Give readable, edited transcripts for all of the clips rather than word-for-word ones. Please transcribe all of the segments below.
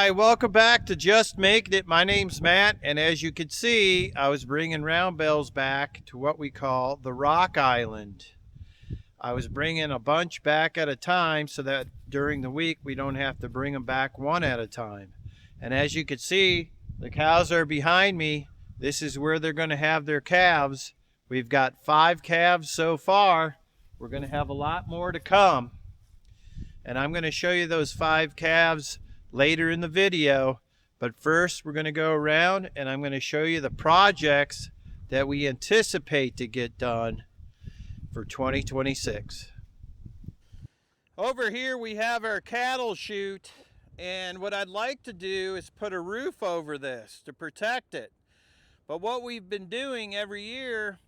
Hi, welcome back to Just Making It. My name's Matt, and as you can see, I was bringing round bales back to what we call the Rock Island. I was bringing a bunch back at a time so that during the week we don't have to bring them back one at a time. And as you can see, the cows are behind me. This is where they're going to have their calves. We've got 5 calves so far. We're going to have a lot more to come. And I'm going to show you those 5 calves later in the video, but first we're going to go around and I'm going to show you the projects that we anticipate to get done for 2026. Over here we have our cattle chute, and what I'd like to do is put a roof over this to protect it. But what we've been doing every year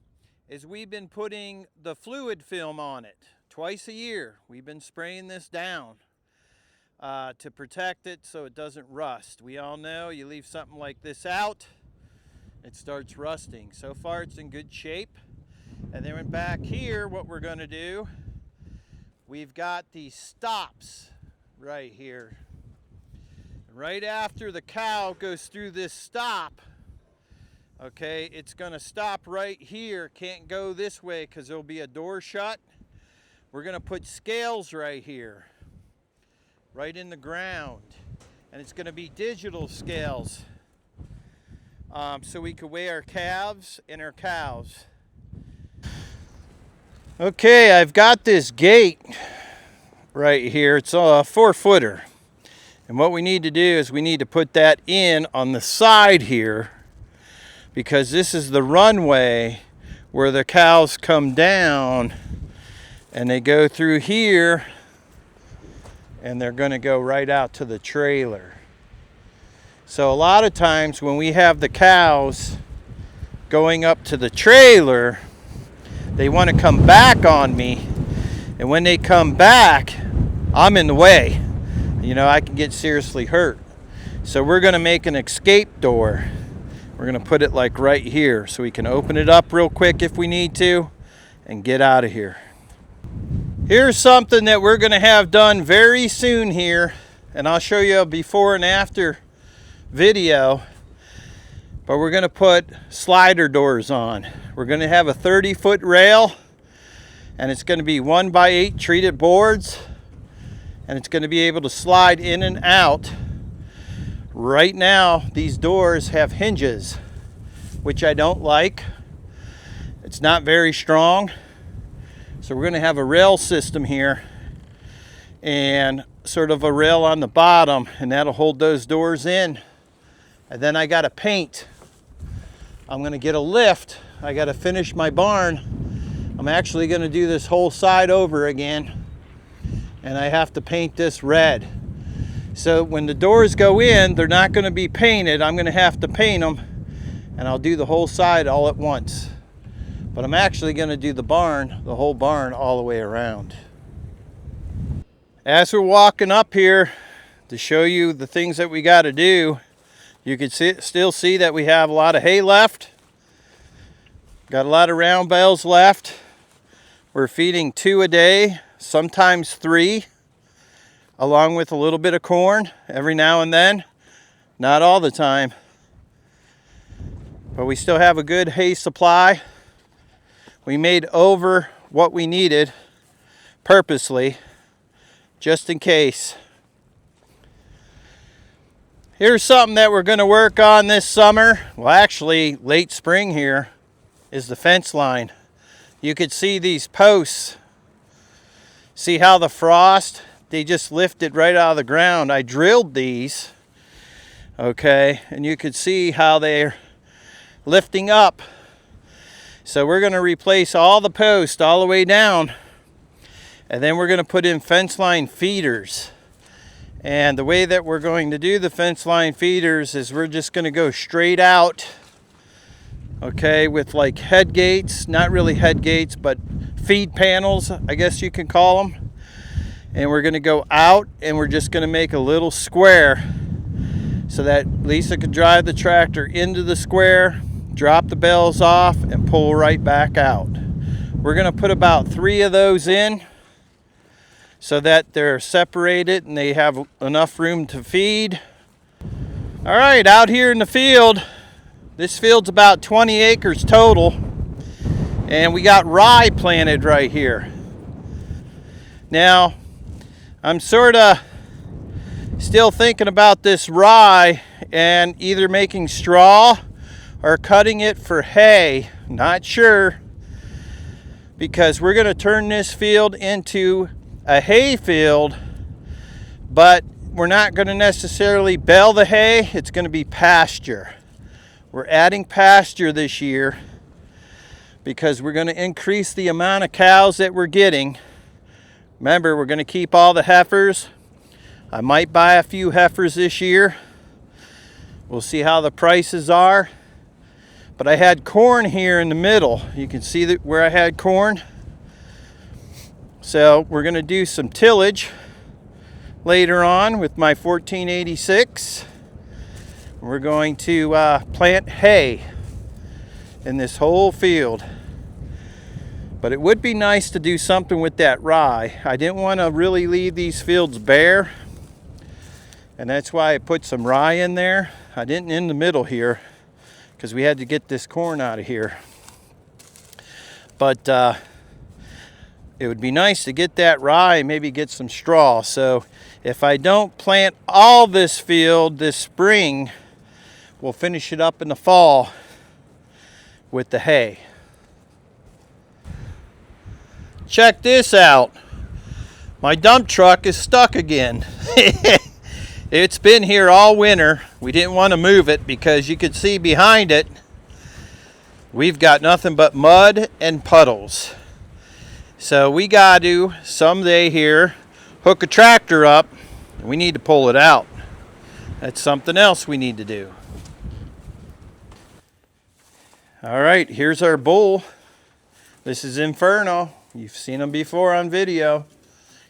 is we've been putting the fluid film on it. Twice a year we've been spraying this down to protect it so it doesn't rust. We all know you leave something like this out, it starts rusting. So far it's in good shape. And then back here, what we're going to do, we've got these stops right here. Right after the cow goes through this stop, okay, it's going to stop right here. Can't go this way because there'll be a door shut. We're going to put scales right here, right in the ground, and it's going to be digital scales, so we can weigh our calves and our cows. Okay, I've got this gate right here. It's a 4-footer, and what we need to do is we need to put that in on the side here, because this is the runway where the cows come down and they go through here, and they're going to go right out to the trailer. So a lot of times when we have the cows going up to the trailer, they want to come back on me, and when they come back, I'm in the way. You know, I can get seriously hurt. So we're going to make an escape door. We're going to put it like right here so we can open it up real quick if we need to and get out of here. Here's something that we're going to have done very soon here, and I'll show you a before and after video, but we're going to put slider doors on. We're going to have a 30-foot rail, and it's going to be 1x8 treated boards, and it's going to be able to slide in and out. Right now these doors have hinges, which I don't like. It's not very strong. So we're going to have a rail system here and sort of a rail on the bottom, and that'll hold those doors in. And then I got to paint. I'm going to get a lift. I got to finish my barn. I'm actually going to do this whole side over again, and I have to paint this red. So when the doors go in, they're not going to be painted. I'm going to have to paint them, and I'll do the whole side all at once. But I'm actually going to do the barn, the whole barn, all the way around. As we're walking up here to show you the things that we got to do, you can still see that we have a lot of hay left. Got a lot of round bales left. We're feeding 2 a day, sometimes 3, along with a little bit of corn every now and then. Not all the time. But we still have a good hay supply. We made over what we needed purposely, just in case. Here's something that we're going to work on this summer. Well, actually, late spring here is the fence line. You could see these posts. See how the frost, they just lifted right out of the ground. I drilled these, okay, and you could see how they're lifting up. So we're going to replace all the posts all the way down, and then we're going to put in fence line feeders. And the way that we're going to do the fence line feeders is we're just going to go straight out, okay, with like head gates, not really head gates, but feed panels, I guess you can call them. And we're going to go out, and we're just going to make a little square so that Lisa could drive the tractor into the square, drop the bales off, and pull right back out. We're going to put about 3 of those in so that they're separated and they have enough room to feed. All right, out here in the field, this field's about 20 acres total, and we got rye planted right here. Now, I'm sort of still thinking about this rye and either making straw or cutting it for hay. Not sure, because we're going to turn this field into a hay field, but we're not going to necessarily bale the hay. It's going to be pasture. We're adding pasture this year because we're going to increase the amount of cows that we're getting. Remember, we're going to keep all the heifers. I might buy a few heifers this year. We'll see how the prices are. But I had corn here in the middle. You can see that where I had corn. So we're going to do some tillage later on with my 1486. We're going to plant hay in this whole field. But it would be nice to do something with that rye. I didn't want to really leave these fields bare, and that's why I put some rye in there. I didn't in the middle here because we had to get this corn out of here. But it would be nice to get that rye and maybe get some straw. So if I don't plant all this field this spring, we'll finish it up in the fall with the hay. Check this out. My dump truck is stuck again. It's been here all winter. We didn't want to move it because you could see behind it, we've got nothing but mud and puddles. So we got to someday here hook a tractor up. We need to pull it out. That's something else we need to do. All right, here's our bull. This is Inferno. You've seen him before on video.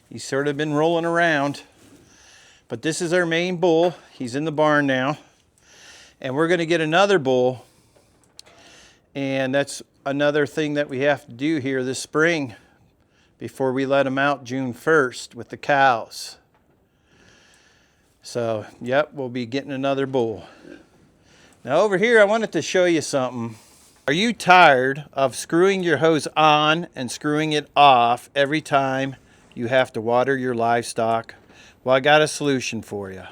He's sort of been rolling around. But this is our main bull. He's in the barn now. And we're going to get another bull. And that's another thing that we have to do here this spring before we let him out June 1st with the cows. So, yep, we'll be getting another bull. Now over here, I wanted to show you something. Are you tired of screwing your hose on and screwing it off every time you have to water your livestock? Well, I got a solution for you.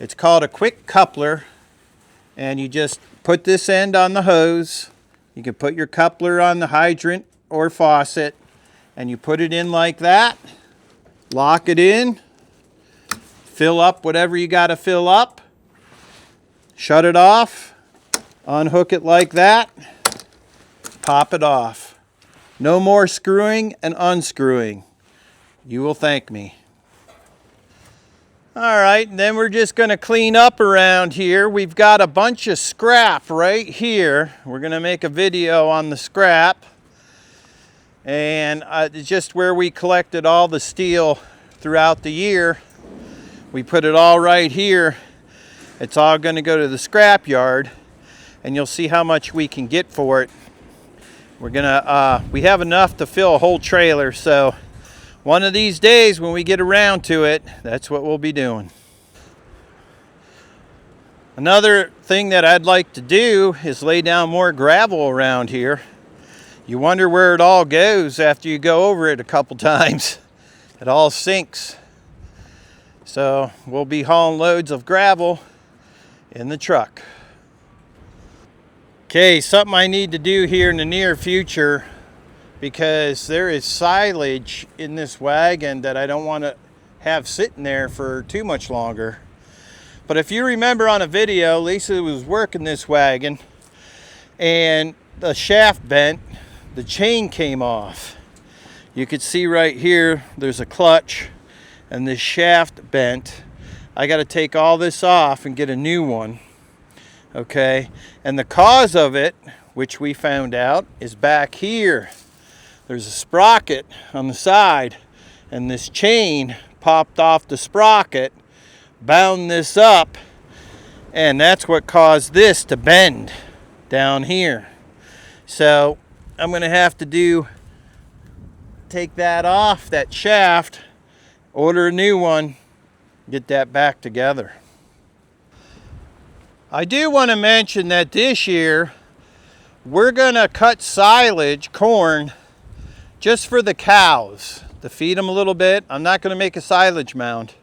It's called a quick coupler, and you just put this end on the hose. You can put your coupler on the hydrant or faucet, and you put it in like that, lock it in, fill up whatever you got to fill up, shut it off, unhook it like that, pop it off. No more screwing and unscrewing. You will thank me. All right, and then we're just going to clean up around here. We've got a bunch of scrap right here. We're going to make a video on the scrap. And it's just where we collected all the steel throughout the year. We put it all right here. It's all going to go to the scrap yard, and you'll see how much we can get for it. We're gonna we have enough to fill a whole trailer, so one of these days when we get around to it, that's what we'll be doing. Another thing that I'd like to do is lay down more gravel around here. You wonder where it all goes after you go over it a couple times. It all sinks. So we'll be hauling loads of gravel in the truck. Okay, something I need to do here in the near future, because there is silage in this wagon that I don't want to have sitting there for too much longer. But if you remember on a video, Lisa was working this wagon and the shaft bent, the chain came off. You could see right here, there's a clutch and this shaft bent. I got to take all this off and get a new one. Okay, and the cause of it, which we found out, is back here. There's a sprocket on the side, and this chain popped off the sprocket, bound this up, and that's what caused this to bend down here. So I'm going to have to take that off, that shaft, order a new one, get that back together. I do want to mention that this year we're going to cut silage, corn, just for the cows to feed them a little bit. I'm not going to make a silage mound.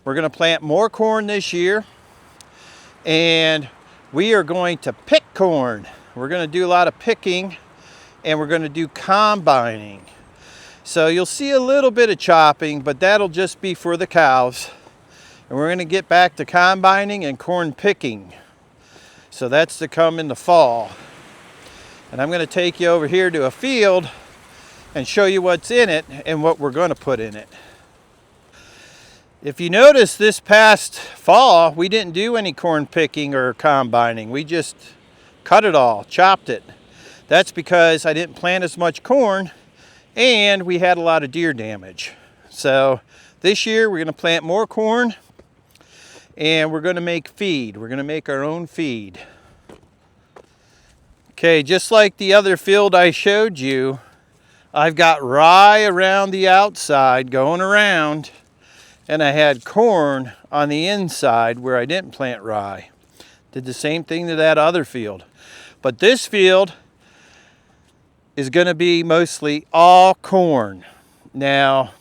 We're going to plant more corn this year, and we are going to pick corn. We're going to do a lot of picking, and we're going to do combining. So you'll see a little bit of chopping, but that'll just be for the cows. And we're going to get back to combining and corn picking. So that's to come in the fall. And I'm going to take you over here to a field and show you what's in it and what we're going to put in it. If you notice, this past fall, we didn't do any corn picking or combining. We just cut it all, chopped it. That's because I didn't plant as much corn and we had a lot of deer damage. So this year we're going to plant more corn and we're going to make feed. We're going to make our own feed. Okay, just like the other field I showed you, I've got rye around the outside going around, and I had corn on the inside where I didn't plant rye. Did the same thing to that other field. But this field is going to be mostly all corn. Now,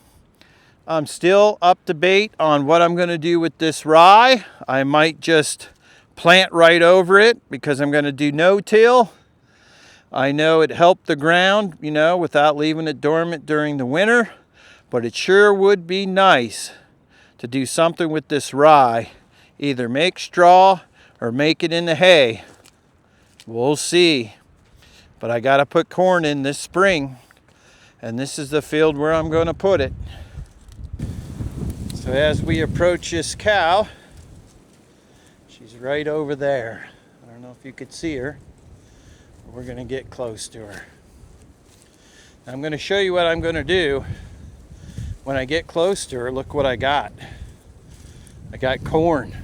I'm still up to debate on what I'm going to do with this rye. I might just plant right over it because I'm going to do no-till. I know it helped the ground, you know, without leaving it dormant during the winter, but it sure would be nice to do something with this rye. Either make straw or make it into hay. We'll see. But I got to put corn in this spring, and this is the field where I'm going to put it. So as we approach this cow, she's right over there. I don't know if you could see her. We're going to get close to her. I'm going to show you what I'm going to do when I get close to her. Look what I got. I got corn.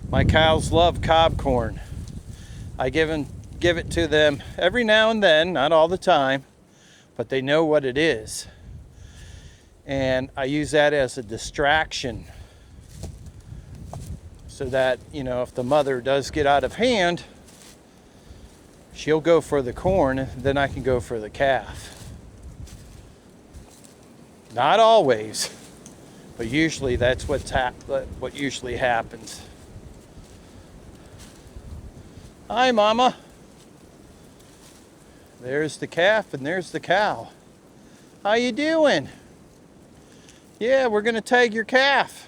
My cows love cob corn. I give it to them every now and then, not all the time, but they know what it is. And I use that as a distraction so that, you know, if the mother does get out of hand, she'll go for the corn, then I can go for the calf. Not always, but usually that's what usually happens. Hi, Mama. There's the calf and there's the cow. How you doing? Yeah, we're gonna tag your calf.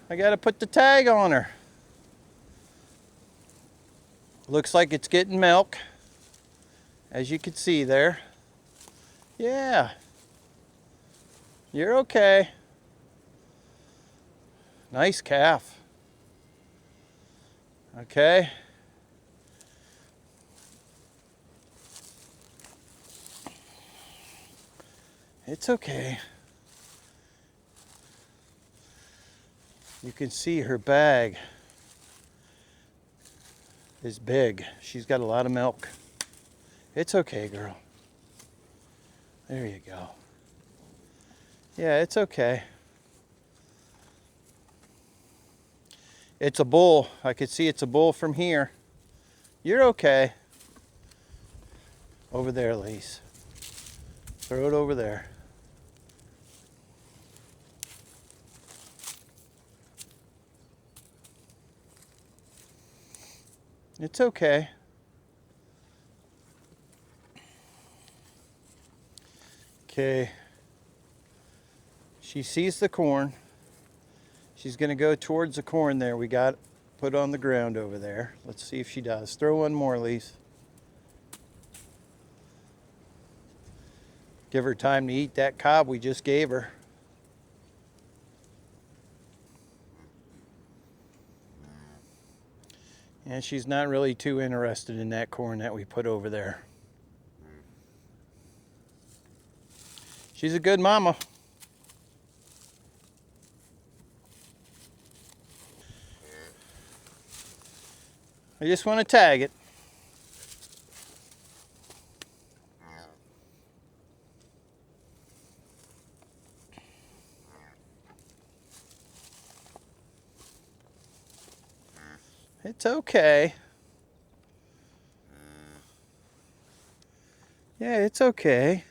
I gotta put the tag on her. Looks like it's getting milk, as you can see there. Yeah, you're okay. Nice calf. Okay. It's okay. You can see her bag is big. She's got a lot of milk. It's okay, girl. There you go. Yeah, it's okay. It's a bull. I could see it's a bull from here. You're okay. Over there, Lise. Throw it over there. It's okay. Okay. She sees the corn. She's going to go towards the corn there. We got put on the ground over there. Let's see if she does. Throw one more, Lise. Give her time to eat that cob we just gave her. And she's not really too interested in that corn that we put over there. She's a good mama. I just want to tag it. It's okay. Yeah, it's okay.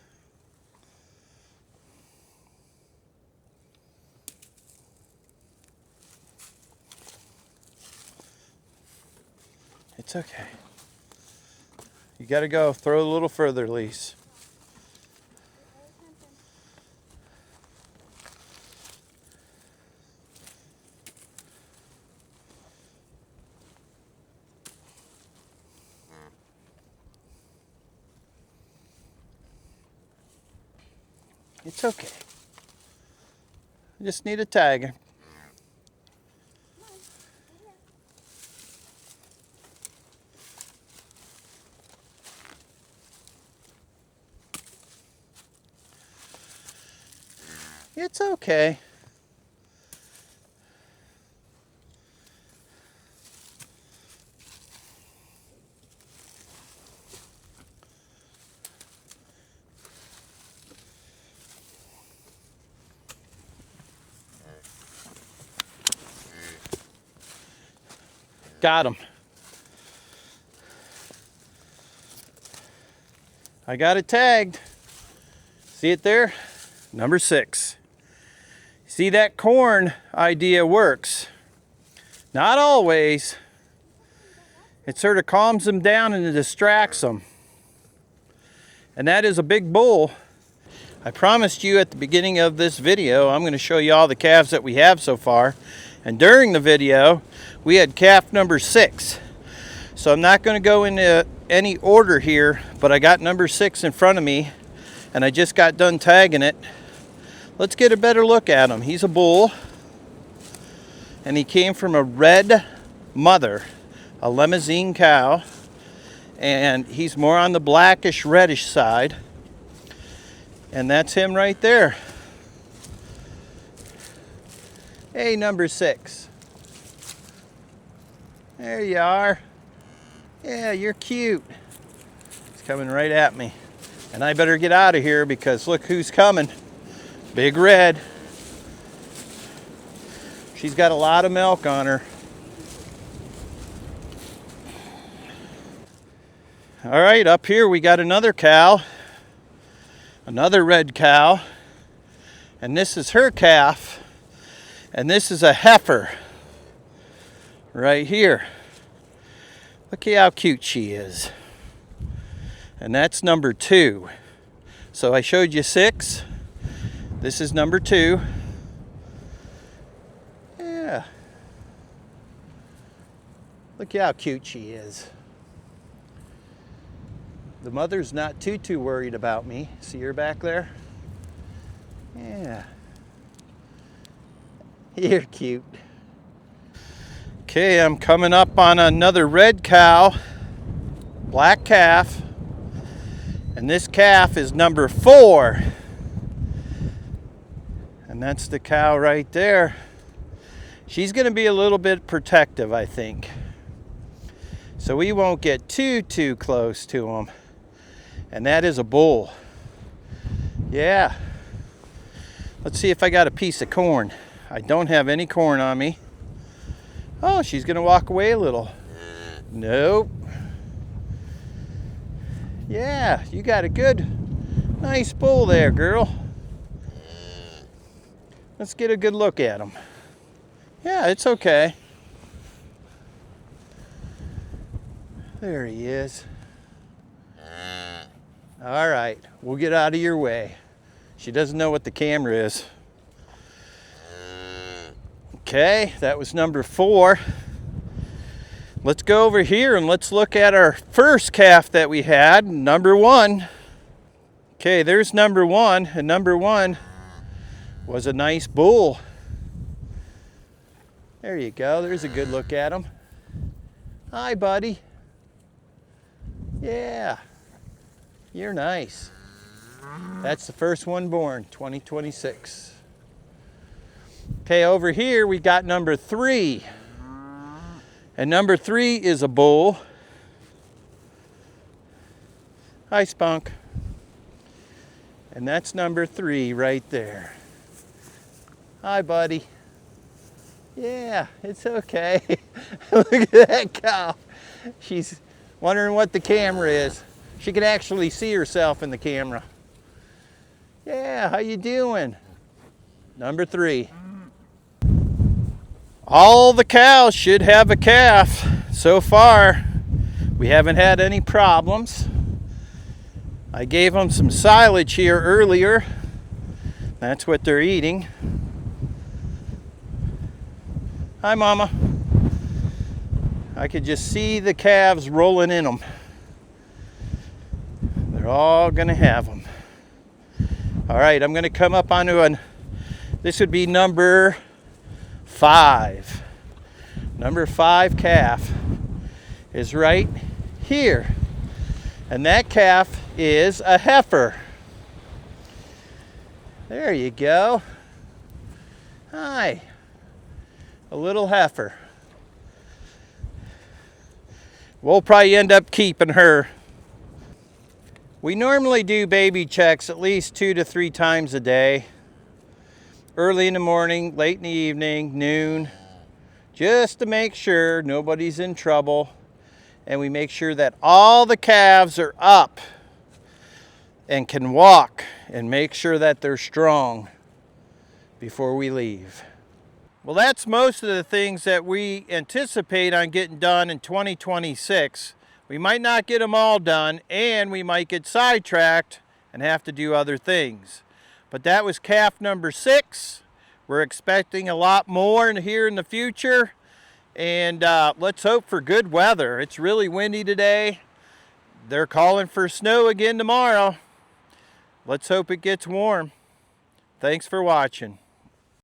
It's okay. You gotta go. Throw a little further, Lise. It's okay. I just need a tag. It's okay. Got him. I got it tagged. See it there? Number 6. See, that corn idea works. Not always. It sort of calms them down and it distracts them. And that is a big bull. I promised you at the beginning of this video, I'm going to show you all the calves that we have so far. And during the video, we had calf number 6. So I'm not going to go into any order here, but I got number 6 in front of me, and I just got done tagging it. Let's get a better look at him. He's a bull, and he came from a red mother, a Limousin cow, and he's more on the blackish reddish side, and that's him right there. Hey, number 6. There you are. Yeah, you're cute. He's coming right at me. And I better get out of here because look who's coming. Big Red. She's got a lot of milk on her. All right, up here we got another cow. Another red cow. And this is her calf. And this is a heifer. Right here. Look at how cute she is. And that's number 2. So I showed you 6. This is number 2. Yeah. Look at how cute she is. The mother's not too worried about me. See her back there? Yeah. You're cute. Okay, I'm coming up on another red cow, black calf, and this calf is number 4. And that's the cow right there. She's going to be a little bit protective, I think. So we won't get too close to him. And that is a bull. Yeah. Let's see if I got a piece of corn. I don't have any corn on me. Oh, she's going to walk away a little. Nope. Yeah, you got a good, nice bull there, girl. Let's get a good look at him. Yeah, it's okay. There he is. All right, we'll get out of your way. She doesn't know what the camera is. Okay, that was number 4. Let's go over here and let's look at our first calf that we had, number 1. Okay, there's number 1, and number 1 was a nice bull. There you go, there's a good look at him. Hi, buddy. Yeah, you're nice. That's the first one born, 2026. Okay, over here we got number 3. And number 3 is a bull. Hi, Spunk. And that's number 3 right there. Hi, buddy. Yeah, it's okay. Look at that cow. She's wondering what the camera is. She can actually see herself in the camera. Yeah, how you doing? Number 3. All the cows should have a calf. So far, we haven't had any problems. I gave them some silage here earlier. That's what they're eating. Hi, Mama. I could just see the calves rolling in them. They're all gonna have them. All right, I'm gonna come up onto this would be number 5. Number 5 calf is right here. And that calf is a heifer. There you go. Hi. A little heifer. We'll probably end up keeping her. We normally do baby checks at least 2 to 3 times a day. Early in the morning, late in the evening, noon, just to make sure nobody's in trouble. And we make sure that all the calves are up and can walk, and make sure that they're strong before we leave. Well, that's most of the things that we anticipate on getting done in 2026. We might not get them all done, and we might get sidetracked and have to do other things. But that was calf number 6. We're expecting a lot more here in the future. And let's hope for good weather. It's really windy today. They're calling for snow again tomorrow. Let's hope it gets warm. Thanks for watching.